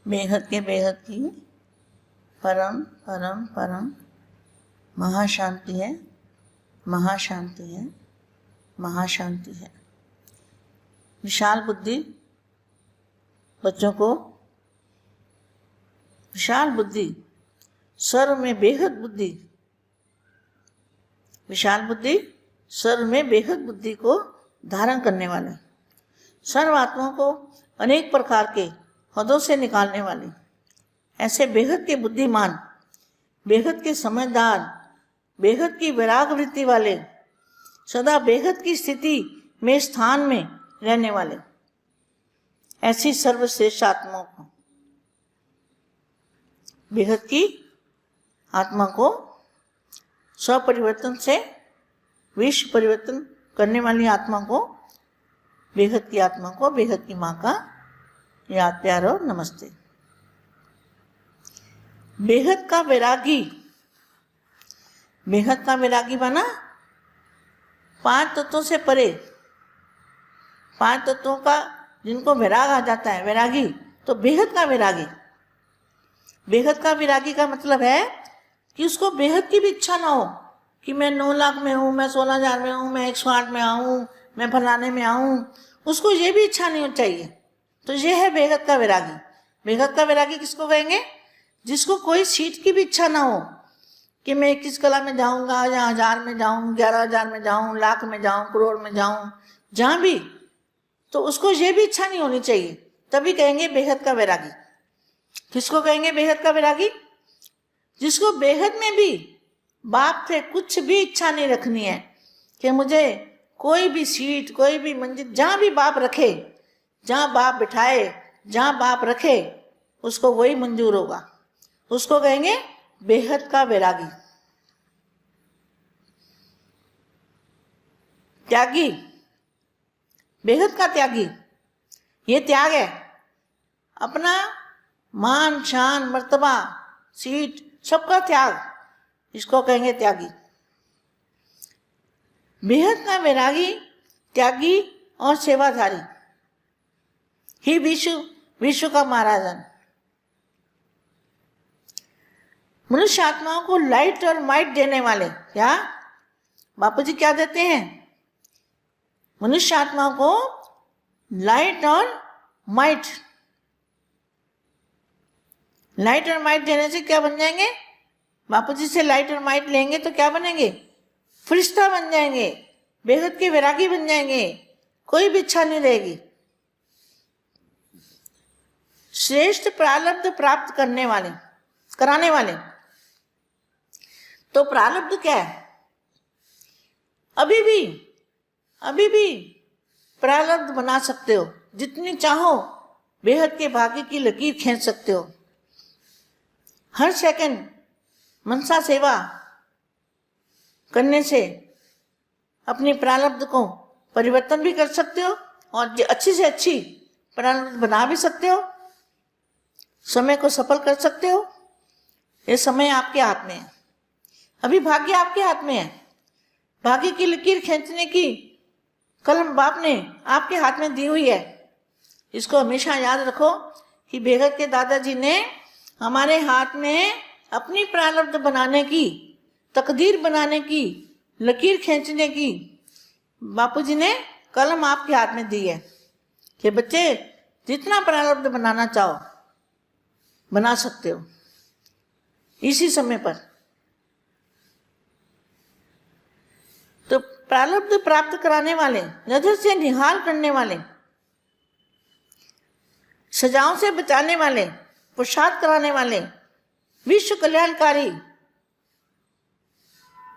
बेहद के बेहद की परम परम परम महाशांति है, महाशांति है, महाशांति है। विशाल बुद्धि बच्चों को, विशाल बुद्धि, सर्व में बेहद बुद्धि, विशाल बुद्धि सर्व में बेहद बुद्धि को धारण करने वाले, सर्व आत्माओं को अनेक प्रकार के हदों से निकालने वाले, ऐसे बेहद के बुद्धिमान, बेहद के समझदार, बेहद की वैराग वृत्ति वाले, सदा बेहद की स्थिति में स्थान में रहने वाले, ऐसी सर्वश्रेष्ठ आत्माओं को, बेहद की आत्मा को स्वपरिवर्तन से विश्व परिवर्तन करने वाली आत्मा को, बेहद की आत्मा को, बेहद की माँ का याद प्यार और नमस्ते। बेहद का वैरागी, बेहद का वैरागी बना पांच तत्वों से परे, पांच तत्वों का जिनको वैराग आ जाता है, वैरागी, तो बेहद का वैरागी। बेहद का वैरागी का मतलब है कि उसको बेहद की भी इच्छा ना हो कि मैं 9 लाख में हूँ, मैं 16,000 में हूँ, मैं 108 में आऊँ, मैं फलाने में आऊँ, उसको ये भी इच्छा नहीं चाहिए। तो ये है बेहद का वैरागी। बेहद का वैरागी किसको कहेंगे? जिसको कोई सीट की भी इच्छा ना हो कि मैं 21 कला में जाऊँगा या 1000 में जाऊँ, 11,000 में जाऊँ, लाख में जाऊँ, करोड़ में जाऊँ, जहाँ भी, तो उसको ये भी इच्छा नहीं होनी चाहिए, तभी कहेंगे बेहद का वैरागी। किसको कहेंगे बेहद का वैरागी? जिसको बेहद में भी बाप से कुछ भी इच्छा नहीं रखनी है कि मुझे कोई भी सीट, कोई भी मंजिल, जहाँ भी बाप रखे, जहाँ बाप बिठाए, जहाँ बाप रखे, उसको वही मंजूर होगा, उसको कहेंगे बेहद का वैरागी। त्यागी, बेहद का त्यागी, ये त्याग है, अपना मान शान मर्तबा सीट सबका त्याग, इसको कहेंगे त्यागी। बेहद का वैरागी, त्यागी और सेवाधारी ही विश्व का महाराजन। मनुष्य आत्माओं को लाइट और माइट देने वाले, क्या बापू जी क्या देते हैं? मनुष्य आत्माओं को लाइट और माइट, लाइट और माइट देने से क्या बन जाएंगे? बापू जी से लाइट और माइट लेंगे तो क्या बनेंगे? फरिश्ता बन जाएंगे, बेहद के वैरागी बन जाएंगे, कोई भी इच्छा नहीं रहेगी। श्रेष्ठ प्रारब्ध प्राप्त करने वाले, कराने वाले। तो प्रारब्ध क्या है? अभी भी प्रारब्ध बना सकते हो, जितनी चाहो बेहद के भाग्य की लकीर खींच सकते हो। हर सेकंड मनसा सेवा करने से अपनी प्रारब्ध को परिवर्तन भी कर सकते हो और अच्छी से अच्छी प्रारब्ध बना भी सकते हो, समय को सफल कर सकते हो। ये समय आपके हाथ में है, अभी भाग्य आपके हाथ में है। भाग्य की लकीर खींचने की कलम बाप ने आपके हाथ में दी हुई है। इसको हमेशा याद रखो कि बेहद के दादाजी ने हमारे हाथ में अपनी प्रारब्ध बनाने की, तकदीर बनाने की, लकीर खींचने की बापूजी ने कलम आपके हाथ में दी है कि बच्चे जितना प्रारब्ध बनाना चाहो बना सकते हो इसी समय पर। तो प्रारब्ध प्राप्त कराने वाले, नजर से निहाल करने वाले, सजाओं से बचाने वाले, पुरुषार्थ कराने वाले, विश्व कल्याणकारी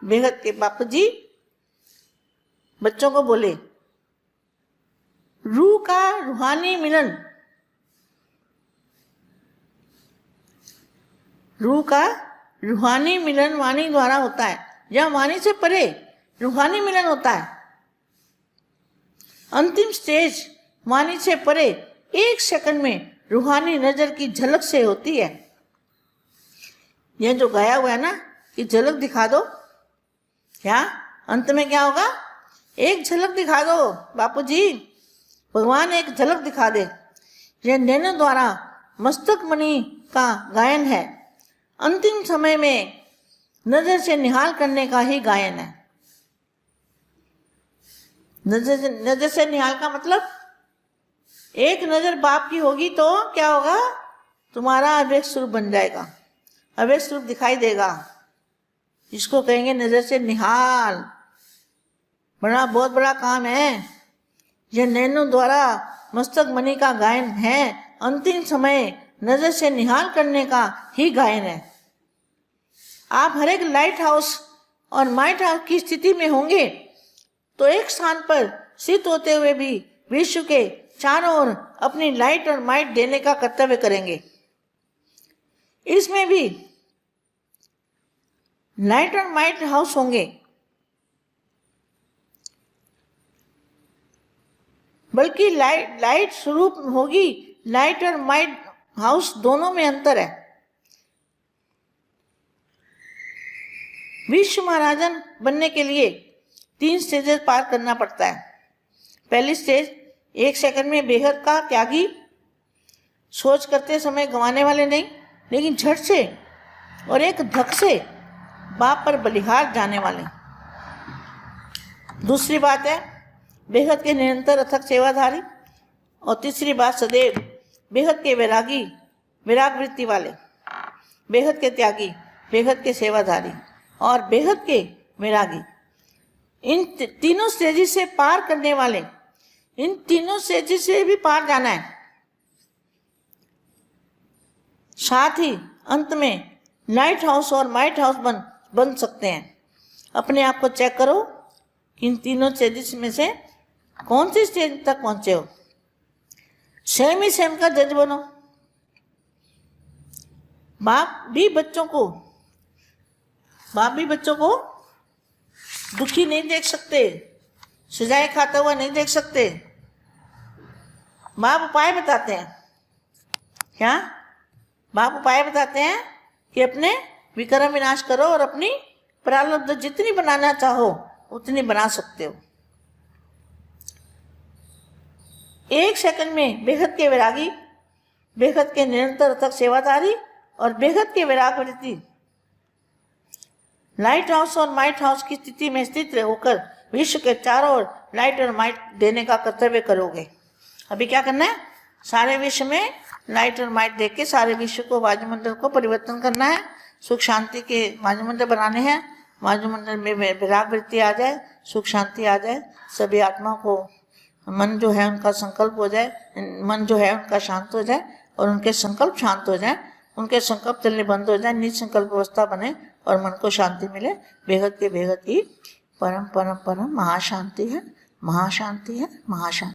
बेहद के बापू जी बच्चों को बोले, रूह का रूहानी मिलन, रूह का रूहानी मिलन वाणी द्वारा होता है, या वाणी से परे रूहानी मिलन होता है। अंतिम स्टेज वाणी से परे 1 सेकंड में रूहानी नजर की झलक से होती है। यह जो गाया हुआ है ना कि झलक दिखा दो, क्या अंत में क्या होगा? एक झलक दिखा दो बापूजी, भगवान एक झलक दिखा दे। यह नैनों द्वारा मस्तक मणि का गायन है, अंतिम समय में नजर से निहाल करने का ही गायन है। नजर से निहाल का मतलब एक नजर बाप की होगी तो क्या होगा, तुम्हारा अव्यक्त स्वरूप बन जाएगा, अव्यक्त स्वरूप दिखाई देगा। इसको कहेंगे नजर से निहाल। बहुत बड़ा काम है। यह नैनों द्वारा मस्तक मणि का गायन है, अंतिम समय नजर से निहाल करने का ही गायन है। आप हर एक लाइट हाउस और माइट हाउस की स्थिति में होंगे तो एक स्थान पर स्थित होते हुए भी विश्व के चारों ओर अपनी लाइट और माइट देने का कर्तव्य करेंगे। इसमें भी लाइट और माइट हाउस होंगे, बल्कि लाइट स्वरूप होगी। लाइट और माइट हाउस दोनों में अंतर है। विश्व महाराजन बनने के लिए 3 स्टेजेस पार करना पड़ता है। पहली स्टेज 1 सेकंड में बेहद का त्यागी, सोच करते समय गंवाने वाले नहीं, लेकिन झट से और एक धक से बाप पर बलिहार जाने वाले। दूसरी बात है बेहद के निरंतर अथक सेवाधारी, और तीसरी बात सदैव बेहद के वैरागी, विराग वृत्ति वाले, बेहद के त्यागी, बेहद के सेवाधारी और बेहद के वैरागी। इन तीनों स्टेजेस से पार करने वाले, इन तीनों स्टेजेस से भी पार जाना है। साथ ही अंत में लाइट हाउस और माइट हाउस बन सकते हैं। अपने आप को चेक करो कि इन तीनों स्टेजेस में से कौन सी स्टेज तक पहुंचे हो। स्वयं ही स्वयं का जज बनो। बाप भी बच्चों को दुखी नहीं देख सकते, सजाए खाता हुआ नहीं देख सकते। बाप उपाय बताते हैं। क्या बाप उपाय बताते हैं कि अपने विक्रम विनाश करो और अपनी प्रारब्ध जितनी बनाना चाहो उतनी बना सकते हो। 1 सेकंड में बेहद के वैरागी, बेहद के निरंतर तक सेवादारी और बेहद के वैराग वृत्ति लाइट हाउस और माइट हाउस की स्थिति में स्थित होकर विश्व के चारों ओर लाइट और माइट देने का कर्तव्य करोगे। अभी क्या करना है, सारे विश्व में लाइट और माइट देख के सारे विश्व को, वायुमंडल को परिवर्तन करना है। सुख शांति के वायुमंडल बनाने हैं। वायुमंडल में विराग वृत्ति आ जाए, सुख शांति आ जाए, सभी आत्मा को मन जो है उनका संकल्प हो जाए, मन जो है उनका शांत हो जाए और उनके संकल्प शांत हो जाए, उनके संकल्प चलने बंद हो जाए, निज संकल्प अवस्था बने और मन को शांति मिले। बेहद के बेहद की परम परम परम महाशांति है, महाशांति है, महाशांति।